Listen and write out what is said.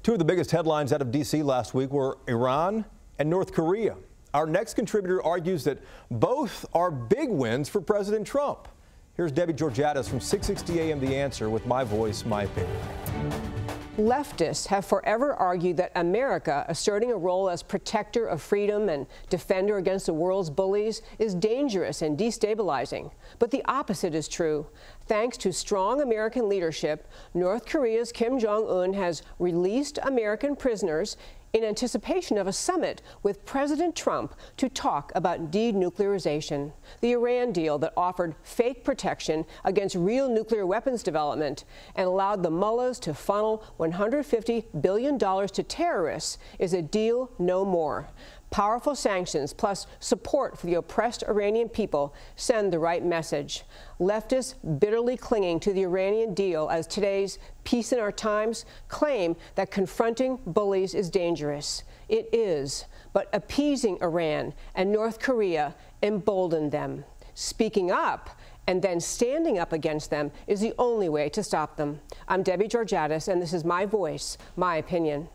Two of the biggest headlines out of D.C. last week were Iran and North Korea. Our next contributor argues that both are big wins for President Trump. Here's Debbie Georgatos from 660 AM The Answer with My Voice, My Opinion. Leftists have forever argued that America, asserting a role as protector of freedom and defender against the world's bullies, is dangerous and destabilizing. But the opposite is true. Thanks to strong American leadership, North Korea's Kim Jong-un has released American prisoners in anticipation of a summit with President Trump to talk about denuclearization, the Iran deal that offered fake protection against real nuclear weapons development and allowed the mullahs to funnel $150 billion to terrorists, is a deal no more. Powerful sanctions plus support for the oppressed Iranian people send the right message. Leftists bitterly clinging to the Iranian deal as today's Peace in Our Times claim that confronting bullies is dangerous. It is, but appeasing Iran and North Korea emboldened them. Speaking up and then standing up against them is the only way to stop them. I'm Debbie Georgatos, and this is My Voice, My Opinion.